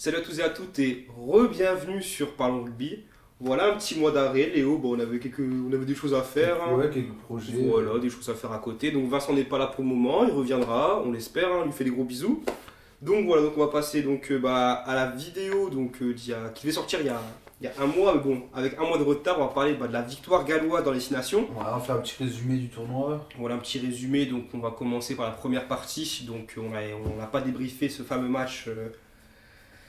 Salut à tous et à toutes et re-bienvenue sur Parlons Rugby. Voilà un petit mois d'arrêt, Léo, bon, on avait des choses à faire, hein. Ouais, quelques projets. Voilà, des choses à faire à côté. Donc Vincent n'est pas là pour le moment, il reviendra, on l'espère, hein, on lui fait des gros bisous. Donc voilà, donc on va passer à la vidéo qui devait sortir il y a un mois, mais bon, avec un mois de retard, on va parler de la victoire galloise dans les 6 nations. On va faire un petit résumé du tournoi. Voilà un petit résumé, donc on va commencer par la première partie. Donc on n'a pas débriefé ce fameux match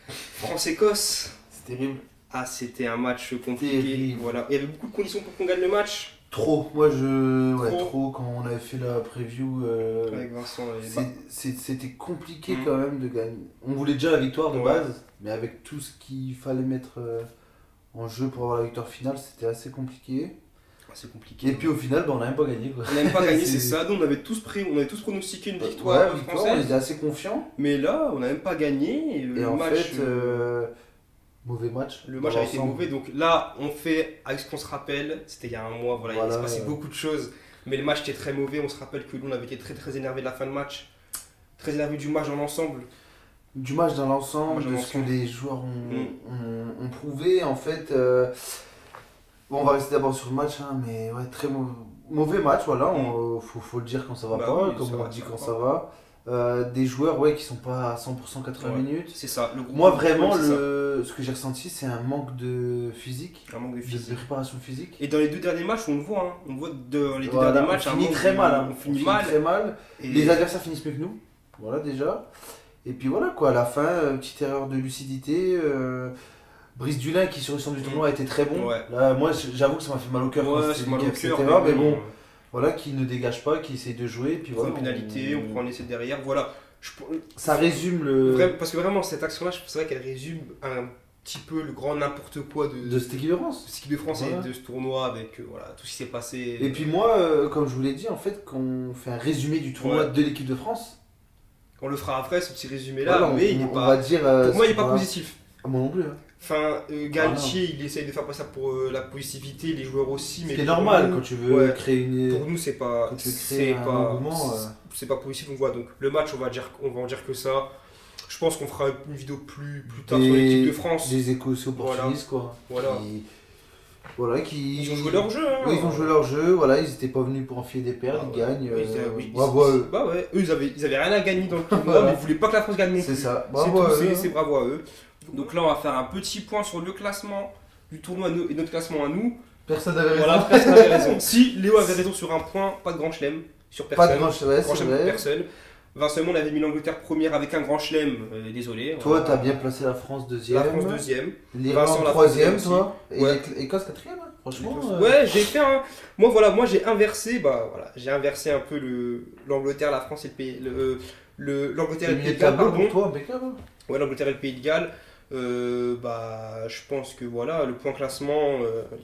France-Écosse. C'est terrible. Ah, c'était un match compliqué. Terrible. Voilà. Il y avait beaucoup de conditions pour qu'on gagne le match. Trop. Moi, Trop. trop quand on avait fait la preview. Avec Vincent C'était compliqué Mhm. quand même de gagner. On voulait déjà la victoire de Ouais. base, mais avec tout ce qu'il fallait mettre en jeu pour avoir la victoire finale, c'était assez compliqué. c'est compliqué. Et puis au final, on n'a même pas gagné. Quoi. On n'a même pas gagné, c'est C'est- ça. Nous, on avait tous pronostiqué une victoire Ouais, victoire, on française. était assez confiants. Mais là, on n'a même pas gagné. Et Le en match, fait, mauvais match. le match dans a été l'ensemble. mauvais. Donc là, on fait, avec ce qu'on se rappelle, c'était il y a un mois, voilà, il Voilà, s'est passé beaucoup de choses. Mais le match était très mauvais. On se rappelle que nous, on avait été très très énervé de la fin de match. Très énervé du match dans l'ensemble. Du match dans l'ensemble, Match dans de ce que l'ensemble. les joueurs Mm. ont prouvé. En fait, bon, on va rester d'abord sur le match, hein, mais ouais, très mauvais match, voilà. Faut le dire quand ça va Bah pas, oui, comme ça on va, dit ça quand va ça va. Des joueurs ouais, qui sont pas à 100% 80 Ouais. minutes. C'est ça. Le groupe, Moi, vraiment, c'est ça. ce que j'ai ressenti, c'est un manque de physique, Un manque de de physique. préparation physique. Et dans les deux derniers matchs, on le voit. Hein. On voit dans les deux Voilà, derniers matchs, on un finit manque très de- mal. Hein. On finit mal. très mal. Et- Les adversaires finissent mieux que nous. Voilà, déjà. Et puis voilà, quoi, à la fin, petite erreur de lucidité. Brice Dulin, qui sur le centre du tournoi a été très bon. Ouais. Là, moi, j'avoue que ça m'a fait mal au cœur. Ouais, quand c'est c'était mal lui au qui a fait cœur. cette erreur, mais bon, voilà, qui ne dégage pas, qui essaie de jouer. Puis On prend voilà, une pénalité, on prend un essai derrière. Voilà. Ça résume le Parce que vraiment, cette action-là, c'est vrai qu'elle résume un petit peu le grand n'importe quoi de cette équipe de France. de cette équipe de France Voilà. et de ce tournoi avec voilà, tout ce qui s'est passé. Et puis moi, comme je vous l'ai dit, en fait, quand on fait un résumé du tournoi Ouais. de l'équipe de France, On le fera après, ce petit résumé-là, voilà, mais il est on pas. va dire. Pour moi, il ce n'est pas qu'on a- positif. Ah, moi non plus. Hein. Enfin, Galtier, il essaye de faire passer ça pour la positivité, les joueurs aussi. Ce Mais qui est pour normal nous- quand tu veux ouais. créer une. Pour nous, c'est pas. Quand tu veux C'est créer un pas. engouement, C'est pas positif. Donc voilà, donc le match, on va en dire que ça. Je pense qu'on fera une vidéo plus tard sur l'équipe de France. Des Écossais opportunistes, quoi. Voilà. Qui... Ils ont joué leur jeu. Hein. Oui, ils ont joué leur jeu, voilà, ils étaient pas venus pour enfiler des perles, Ah ils ouais. gagnent. Oui, bravo à eux. Bah ouais, eux, ils avaient rien à gagner dans le tournoi, Voilà. mais ils voulaient pas que la France gagne non C'est plus. ça, C'est bravo à tout, eux. c'est bravo à eux. Donc là, on va faire un petit point sur le classement du tournoi et notre classement à nous. Personne n'avait raison. Voilà, personne n'avait raison. Si Léo avait raison sur un point, pas de grand chelem sur personne. Pas de grand ouais, Grand c'est chelem pour vrai. personne. Vincent, on avait mis l'Angleterre première avec un grand chelem, désolé. Toi, Voilà. t'as bien placé la France deuxième. La France deuxième. Vincent, L'Irlande la troisième, France toi. Et Ouais. l'Écosse quatrième, hein, franchement. Ouais, j'ai fait un. Moi j'ai inversé, j'ai inversé un peu l'Angleterre, la France et le pays. L'Angleterre et Le le milieu Pays de de Galles, tableau pardon. pour toi, impeccable. hein. Ouais, l'Angleterre et le Pays de Galles. Je pense que voilà, le point classement,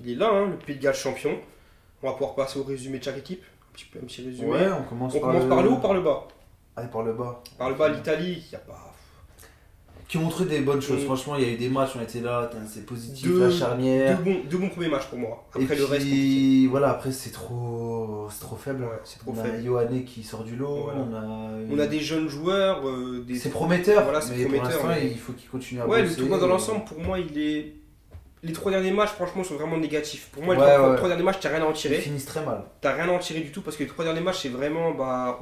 il est là, hein, le Pays de Galles champion. On va pouvoir passer au résumé de chaque équipe. Un petit résumé. Ouais, on commence On commence par le haut ou par le bas? Allez, par le bas. Par le bas, l'Italie, il n'y a pas. Qui ont montré des bonnes choses. Mm. Franchement, il y a eu des matchs, on était là, c'est positif, Deux- la charnière. Deux bons premiers matchs pour moi. Et Après le reste, puis, voilà, après c'est trop faible. ouais, c'est trop On a faible. Yohanné qui sort du lot, Voilà. on a, On a des jeunes joueurs, C'est prometteur, Voilà, c'est mais prometteur, pour l'instant mais- il faut qu'il continue à Ouais, le bosser. tournoi dans l'ensemble, pour moi, il est. Les 3 derniers matchs, franchement, sont vraiment négatifs. Pour moi, les Ouais, 3 ouais. derniers matchs, t'as rien à en Ils tirer. finissent très mal. T'as rien à en tirer du tout parce que les 3 derniers matchs, c'est vraiment.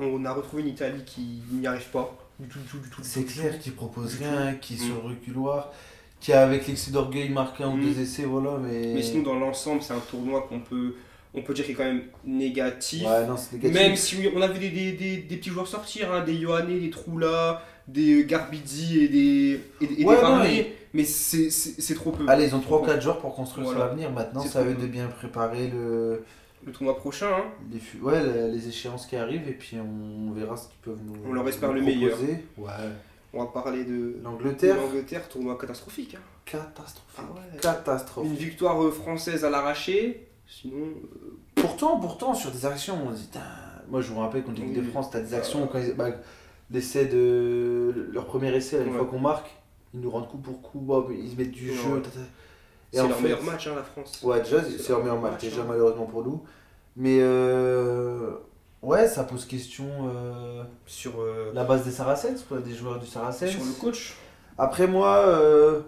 On a retrouvé une Italie qui n'y arrive pas. Du tout. C'est clair qu'ils proposent Du rien, qui est Mm. sur le reculoir, qui a avec l'excès d'orgueil marqué un ou Mm. deux essais, voilà, mais. Mais sinon, dans l'ensemble, c'est un tournoi on peut dire qu'il est quand même négatif. Ouais, non, c'est négatif. Même si oui, on a vu des petits joueurs sortir, hein, des Yohanné, des Troula, des Garbizzi et des Ouais, non, Varney, mais c'est trop peu. Allez, ils ont 3-4 joueurs pour construire Voilà. sur l'avenir. Maintenant, C'est c'est à trop eux peu. de bien préparer Le tournoi prochain, hein. les échéances qui arrivent et puis on verra ce qu'ils peuvent nous. On leur espère nous le meilleur. proposer. Ouais. On va parler de L'Angleterre, l'Angleterre, tournoi catastrophique. Hein. catastrophe. Ah ouais. Catastrophe. Une victoire française à l'arraché, sinon. Pourtant, sur des actions, on dit, tain, moi je me rappelle contre l'équipe Oui. de France, t'as des actions, quand l'essai de leur premier essai, une Ouais. fois qu'on marque, ils nous rendent coup pour coup, ils se mettent du Ouais. jeu. C'est leur meilleur match, hein, la France. Ouais, déjà, C'est c'est leur meilleur leur match, match, déjà hein. malheureusement pour nous. Mais ouais, ça pose question Sur, la base des Saracens, quoi, des joueurs du Saracens. sur le coach. Après moi,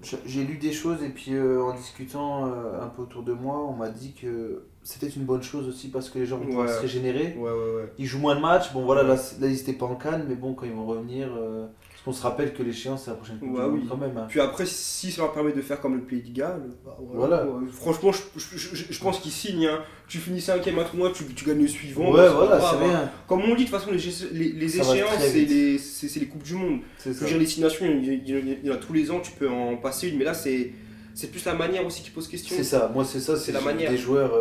j'ai lu des choses et puis en discutant un peu autour de moi, on m'a dit que c'était une bonne chose aussi parce que les gens vont pouvoir se régénérer. Ouais. Ils jouent moins de matchs, bon voilà, là ils n'étaient pas en Cannes, mais bon, quand ils vont revenir, parce qu'on se rappelle que l'échéance c'est la prochaine Coupe du Monde quand même. Hein. Puis après, si ça leur permet de faire comme le Pays de Galles, voilà. Franchement, je pense qu'ils signent. Hein. Tu finis 5ème à tournoi, tu gagnes le suivant. Ouais, voilà, c'est bien. Comme on dit, de toute façon, les échéances, c'est les Coupes du Monde. Je veux dire, les 6 nations, il y en a tous les ans, tu peux en passer une, mais là, c'est plus la manière aussi qui pose question. C'est ça, moi c'est ça, c'est la manière. Des joueurs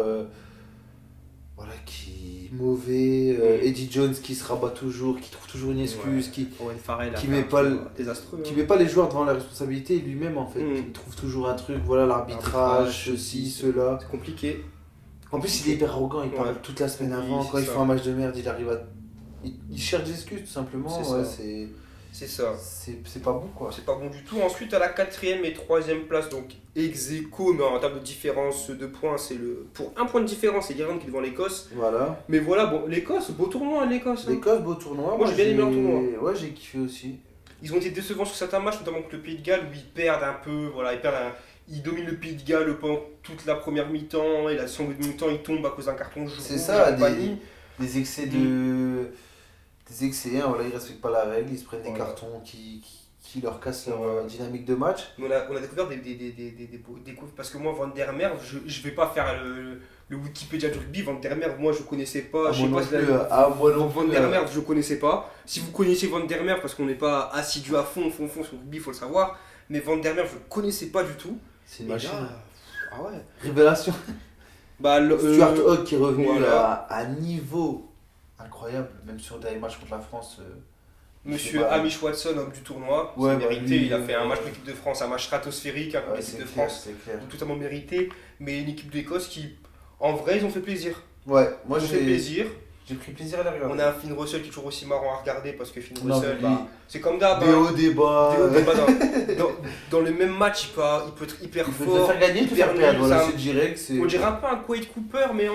voilà, qui mauvais, Eddie Jones qui se rabat toujours, qui trouve toujours une excuse, qui met pas les joueurs devant la responsabilité lui-même en fait. Il trouve toujours un truc, voilà l'arbitrage, ceci, cela. C'est compliqué. En plus il est hyper arrogant, il parle toute la semaine avant, quand ils font un match de merde, il arrive à... Il cherche des excuses tout simplement, c'est ça. C'est pas bon quoi. C'est pas bon du tout. Ensuite, à la 4ème et 3ème place, donc ex-aequo, mais en termes de différence de points, c'est pour un point de différence, c'est l'Irlande qui est devant l'Écosse. Voilà. Mais voilà, bon, l'Écosse, beau tournoi, l'Écosse. L'Écosse, beau tournoi. Moi j'ai bien aimé leur tournoi. Ouais, j'ai kiffé aussi. Ils ont été décevants sur certains matchs, notamment contre le Pays de Galles, où ils perdent un peu, voilà, ils dominent le Pays de Galles pendant toute la première mi-temps, et la seconde mi-temps, ils tombent à cause d'un carton jaune. C'est ça, des excès de... Des excès, hein, voilà, ils respectent pas la règle, ils se prennent des cartons qui leur cassent leur dynamique de match. On a découvert des parce que moi, Van der Merwe, je vais pas faire le Wikipédia du rugby. Van der Merwe, moi je connaissais pas. Van der Merwe, je connaissais pas. Si vous connaissez Van der Merwe, parce qu'on n'est pas assidu à fond sur le rugby, il faut le savoir. Mais Van der Merwe, je connaissais pas du tout. C'est une machine. Ah ouais. Révélation. Stuart Hogg qui est revenu à un niveau incroyable, même sur des matchs contre la France. Monsieur Hamish Watson, homme du tournoi, c'est mérité. Il a fait un match pour l'équipe de France, un match stratosphérique pour l'équipe de France, donc totalement mérité. Mais une équipe d'Écosse qui, en vrai, ils ont fait plaisir. Ouais, moi j'ai fait plaisir. J'ai pris plaisir à la regarder. On a un Finn Russell qui est toujours aussi marrant à regarder parce que Finn Russell, c'est comme d'hab. Des hauts débats. Dans le même match, il peut être hyper fort. Il peut te faire gagner, te faire perdre. Voilà, c'est direct. On dirait un peu un Quade Cooper, mais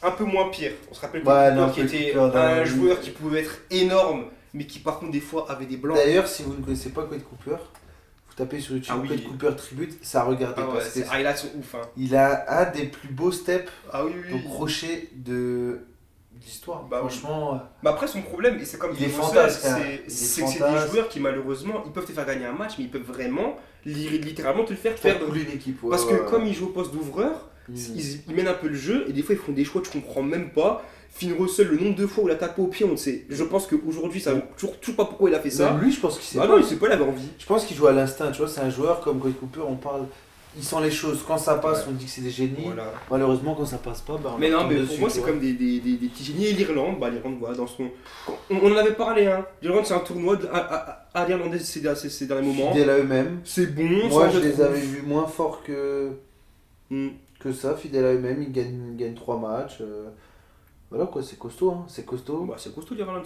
un peu moins pire. On se rappelle que qui était un joueur qui pouvait être énorme, mais qui par contre des fois avait des blancs. D'ailleurs, si vous ne connaissez pas Quade Cooper, vous tapez sur YouTube Quade Cooper Tribute, ça regarde parce que les highlights sont ouf. Hein. Il a un des plus beaux steps, donc crochet de l'histoire. Franchement. Mais après son problème, et c'est comme il est fantastique. C'est que c'est des joueurs qui malheureusement, ils peuvent te faire gagner un match, mais ils peuvent vraiment littéralement te le faire perdre. Une équipe. Parce que comme ils jouent au poste d'ouvreur, ils mènent un peu le jeu et des fois ils font des choix que tu comprends même pas. Finn Russell, le nombre de fois où il a tapé au pied, on sait. Je pense qu'aujourd'hui, ça ne toujours pas pourquoi il a fait ça. Même lui, je pense qu'il sait pas. Non, il sait pas, il avait envie. Je pense qu'il joue à l'instinct, tu vois, c'est un joueur comme Quade Cooper, on parle. Il sent les choses, quand ça passe, on dit que c'est des génies. Voilà. Malheureusement, quand ça passe pas, on mais non, mais pour moi, c'est comme des petits génies. Et l'Irlande, l'Irlande, voilà, dans son. On en avait parlé, hein. L'Irlande, c'est un tournoi à l'Irlandais ces derniers moments. Fidèles à eux-mêmes. C'est bon. Moi, je les avais vus moins forts que ça, fidèles à eux-mêmes. Ils gagnent 3 matchs. Voilà quoi, c'est costaud, hein. C'est costaud. C'est costaud l'Irlande.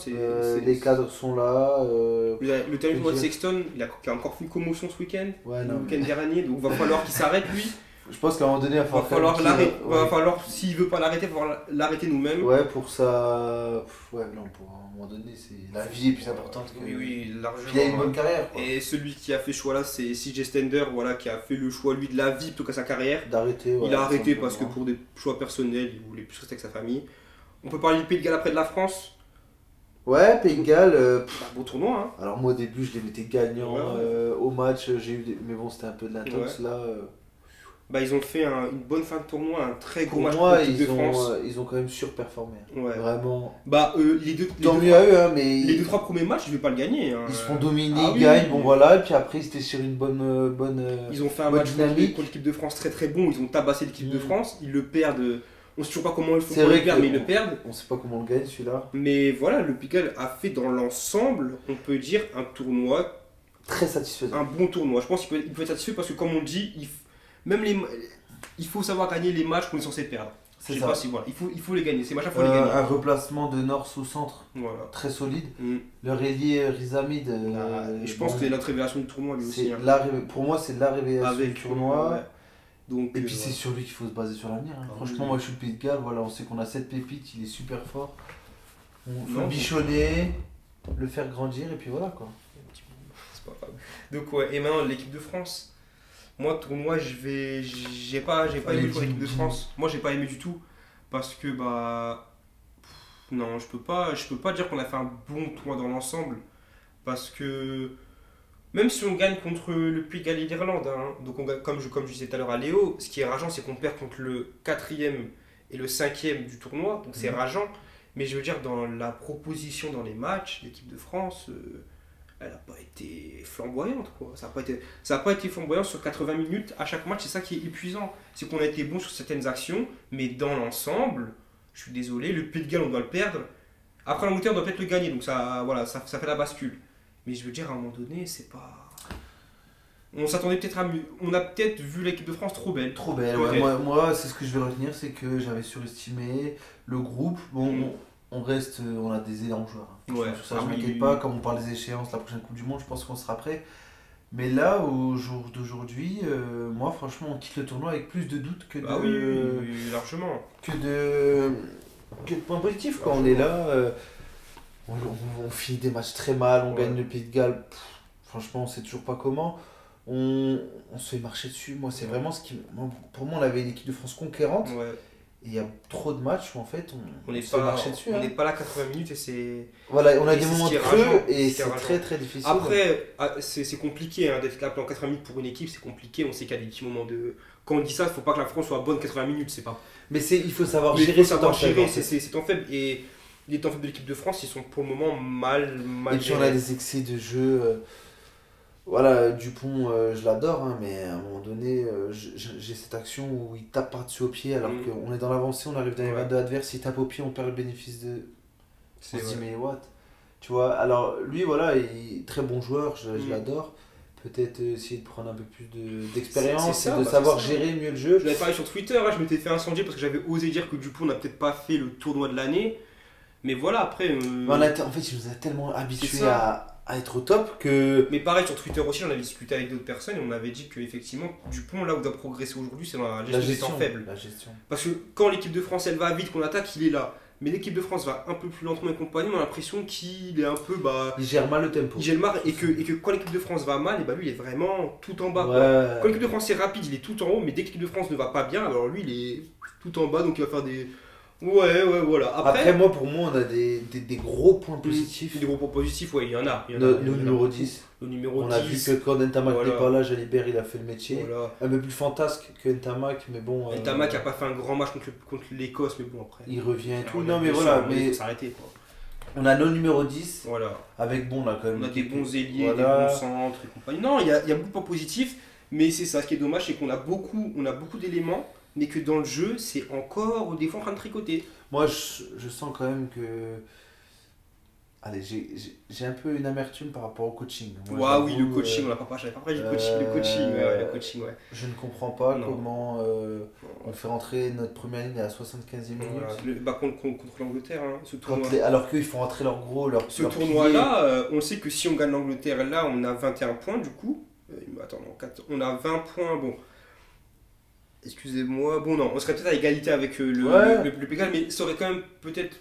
Les cadres sont là. Le territoire de Sexton, il a encore fait une commotion ce week-end. Le week-end dernier, donc il va falloir qu'il s'arrête lui. Je pense qu'à un moment donné, il va falloir l'arrêter. Va falloir, s'il veut pas l'arrêter, il va falloir l'arrêter nous-mêmes. Ouais, pour ça. Ouais, non, pour un moment donné, la vie est plus importante que. Oui, largement. Puis il a une bonne carrière. Quoi. Et celui qui a fait ce choix-là, c'est CJ Stender, voilà, qui a fait le choix lui de la vie plutôt qu'à sa carrière. D'arrêter. Il a arrêté parce que pour des choix personnels, il voulait plus rester avec sa famille. On peut parler du Pays de Galles après de la France. Ouais, Pays de Galles. Beau tournoi. Hein. Alors moi au début je les mettais gagnants au match, mais bon c'était un peu de l'intox là. Ils ont fait une bonne fin de tournoi, un très gros match pour l'équipe de France. Ils ont quand même surperformé. Ouais. Vraiment. Tant mieux à eux, hein, mais. Les 2-3 premiers matchs, je vais pas le gagner. Hein. Ils se font dominer, ils gagnent, bon voilà, et puis après ils étaient sur une bonne ils ont fait un match contre l'équipe de France très très bon, ils ont tabassé l'équipe de France, ils le perdent. On sait toujours pas comment ils font pour le perdre, mais ils le perdent. On sait pas comment on le gagne celui-là. Mais voilà, le Pays de Galles a fait dans l'ensemble, on peut dire, un tournoi très satisfaisant. Un bon tournoi. Je pense qu'il peut être satisfait parce que comme on le dit, il faut savoir gagner les matchs qu'on est censé perdre. Je sais pas si voilà, il faut les gagner. Ces matchs-là, il faut les gagner. Un replacement de nord sous centre, très solide. Le ailier Rizamid. Je pense que c'est notre révélation du tournoi lui aussi. Pour moi, c'est la révélation du tournoi. Ouais. Donc, et puis c'est sur lui qu'il faut se baser sur l'avenir. Hein. Franchement, moi je suis le Pays de Galles, voilà, on sait qu'on a 7 pépites, il est super fort. On faut le bichonner, le faire grandir et puis voilà quoi. c'est pas grave. Donc ouais, et maintenant l'équipe de France. Moi, tournoi, j'ai pas aimé pour l'équipe de France. Moi, j'ai pas aimé du tout. Parce que, non, je peux pas dire qu'on a fait un bon tournoi dans l'ensemble. Parce que, même si on gagne contre le Pays de Galles et l'Irlande, hein, donc comme je disais tout à l'heure à Léo, ce qui est rageant, c'est qu'on perd contre le 4e et le 5e du tournoi. Donc c'est rageant. Mais je veux dire, dans la proposition dans les matchs, l'équipe de France. Elle n'a pas été flamboyante, quoi. Ça n'a pas été flamboyant sur 80 minutes à chaque match. C'est ça qui est épuisant. C'est qu'on a été bon sur certaines actions, mais dans l'ensemble, je suis désolé, le Pays de Galles, on doit le perdre. Après, l'Angleterre, on doit peut-être le gagner, donc ça fait la bascule. Mais je veux dire, à un moment donné, c'est pas. On s'attendait peut-être à mieux. On a peut-être vu l'équipe de France trop belle. Trop belle, ouais. Moi, c'est ce que je vais retenir, c'est que j'avais surestimé le groupe. Bon, on a des élans joueurs. Ouais, ça, je m'inquiète pas. Comme on parle des échéances, la prochaine Coupe du Monde, je pense qu'on sera prêt. Mais là, au jour d'aujourd'hui, moi, franchement, on quitte le tournoi avec plus de doutes que de. Ah oui, largement. Que de points positifs. Quand on est là, on finit des matchs très mal, on gagne le Pays de Galles. Franchement, on sait toujours pas comment. On se fait marcher dessus. Moi, c'est vraiment ce qui. Pour moi, on avait une équipe de France conquérante. Ouais. Et il y a trop de matchs où en fait on se fait marcher dessus. On n'est pas là 80 minutes et c'est. Voilà, on a des moments de creux et c'est très très difficile. Après, c'est compliqué hein, d'être là pendant 80 minutes pour une équipe, c'est compliqué. On sait qu'il y a des petits moments de. Quand on dit ça, il ne faut pas que la France soit bonne 80 minutes, c'est pas. Mais il faut savoir gérer ce temps faible. C'est temps faible. Et les temps faibles de l'équipe de France, ils sont pour le moment mal et puis on a des excès de jeu. Voilà, Dupont, je l'adore, hein, mais à un moment donné, j'ai cette action où il tape par-dessus au pied alors qu'on est dans l'avancée, on arrive dans les 22 adverses, il tape au pied, on perd le bénéfice de. On se dit, mais what? Tu vois, alors lui, voilà, il est très bon joueur, je l'adore. Peut-être essayer de prendre un peu plus d'expérience et de savoir gérer mieux le jeu. Je l'avais parlé sur Twitter, hein, je m'étais fait incendier parce que j'avais osé dire que Dupont n'a peut-être pas fait le tournoi de l'année. Mais voilà, après. En fait, il nous a tellement habitués à être au top que. Mais pareil, sur Twitter aussi, on avait discuté avec d'autres personnes et on avait dit qu'effectivement, Dupont, là où il doit progresser aujourd'hui, c'est dans la gestion des temps faibles. La gestion. Parce que quand l'équipe de France, elle va vite, qu'on attaque, il est là. Mais l'équipe de France va un peu plus lentement et compagnie, on a l'impression qu'il est un peu. Il gère mal le tempo. Il gère mal et que quand l'équipe de France va mal, et lui, il est vraiment tout en bas. Ouais. Quand l'équipe de France est rapide, il est tout en haut, mais dès que l'équipe de France ne va pas bien, alors lui, il est tout en bas, donc il va faire des. Ouais, voilà. Après moi, pour moi, on a des gros points positifs. Des gros points positifs, ouais, il y en a. Nos numéro 10. Le numéro on 10. A vu que quand Ntamak n'est pas là, Jalibert, il a fait le métier. Voilà. Un peu plus fantasque que Ntamak, mais bon. Ntamak n'a pas fait un grand match contre l'Écosse, mais bon, après. Il revient et tout. Non, mais voilà. Mais il faut s'arrêter, quoi. On a nos numéro 10. Voilà. Avec là, quand même. On a des bons ailiers, des bons centres et compagnie. Non, il y a beaucoup de points positifs, mais c'est ça. Ce qui est dommage, c'est qu'on a beaucoup d'éléments, mais que dans le jeu, c'est encore des fois en train de tricoter. Moi, je sens quand même que. Allez, j'ai un peu une amertume par rapport au coaching. Moi, oui, le coaching, j'avais pas parlé du coaching. Le coaching, ouais. Je ne comprends pas comment on fait rentrer notre première ligne à la 75e minute. Voilà. Contre l'Angleterre, hein, ce tournoi. Alors qu'ils font rentrer leur gros, Ce tournoi-là, on sait que si on gagne l'Angleterre, là, on a 21 points du coup. Attends, on a 20 points, bon. Excusez-moi, bon non, on serait peut-être à égalité avec le Pégal, mais ça aurait quand même peut-être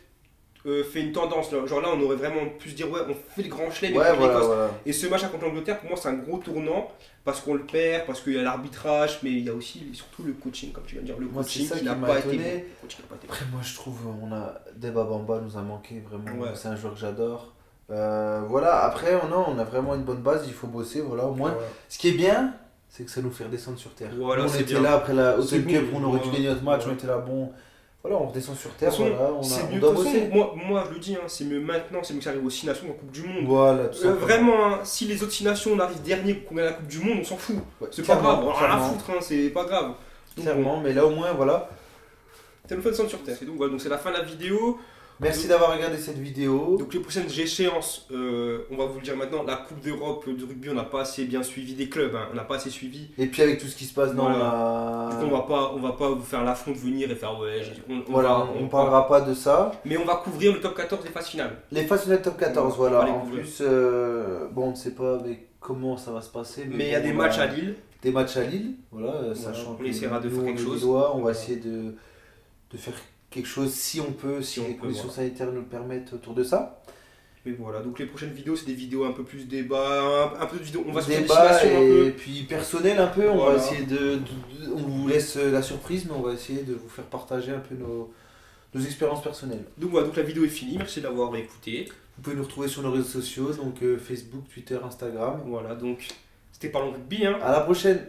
fait une tendance. Là. Genre là, on aurait vraiment pu se dire, ouais, on fait le grand chelem avec l'Écosse. Voilà. Et ce match contre l'Angleterre, pour moi, c'est un gros tournant, parce qu'on le perd, parce qu'il y a l'arbitrage, mais il y a aussi surtout le coaching, comme tu viens de dire, le coaching qui n'a pas été bon. Après, moi, je trouve, Demba Bamba nous a manqué, vraiment, c'est un joueur que j'adore. Voilà, après, on a vraiment une bonne base, il faut bosser, voilà, au moins. Voilà. Ce qui est bien, c'est que ça nous fait redescendre sur terre. Voilà, on était là après la Hotel Cup, on aurait dû gagner notre match, on était là, bon. Voilà, on redescend sur terre, on doit bosser. Moi, je le dis, hein, c'est mieux maintenant, c'est mieux que ça arrive aux 6 nations en Coupe du Monde. Voilà, tout ça. Vraiment, hein, si les autres 6 nations on arrive dernier pour qu'on gagne la Coupe du Monde, on s'en fout. Ouais, c'est pas grave, on a rien à foutre, hein, c'est pas grave. Donc, clairement, mais là au moins, voilà. Ça nous fait descendre sur terre. Et donc, voilà, donc c'est la fin de la vidéo. Merci d'avoir regardé cette vidéo. Donc les prochaines échéances, on va vous le dire maintenant, la Coupe d'Europe de rugby, on n'a pas assez bien suivi des clubs, hein, on n'a pas assez suivi. Et puis avec tout ce qui se passe dans la... Du coup, on va pas vous faire l'affront de venir et faire ouais, on parlera pas de ça. Mais on va couvrir le top 14 des phases finales. Les phases finales top 14, voilà. En plus, bon, on ne sait pas avec comment ça va se passer. Mais il y a des matchs à Lille. Des matchs à Lille, voilà, sachant on essaiera de faire quelque chose. On va essayer de faire quelque chose si on peut, si les conditions sanitaires nous le permettent autour de ça. Mais voilà, donc les prochaines vidéos, c'est des vidéos un peu plus débat, un peu de vidéos. On va se faire des débat estimations un peu. et puis personnel un peu. On Voilà. va essayer on vous laisse la surprise, mais on va essayer de vous faire partager un peu nos expériences personnelles. Donc voilà, donc la vidéo est finie. Merci d'avoir écouté. Vous pouvez nous retrouver sur nos réseaux sociaux, donc Facebook, Twitter, Instagram. Voilà, donc c'était Parlons Rugby. Hein. À la prochaine.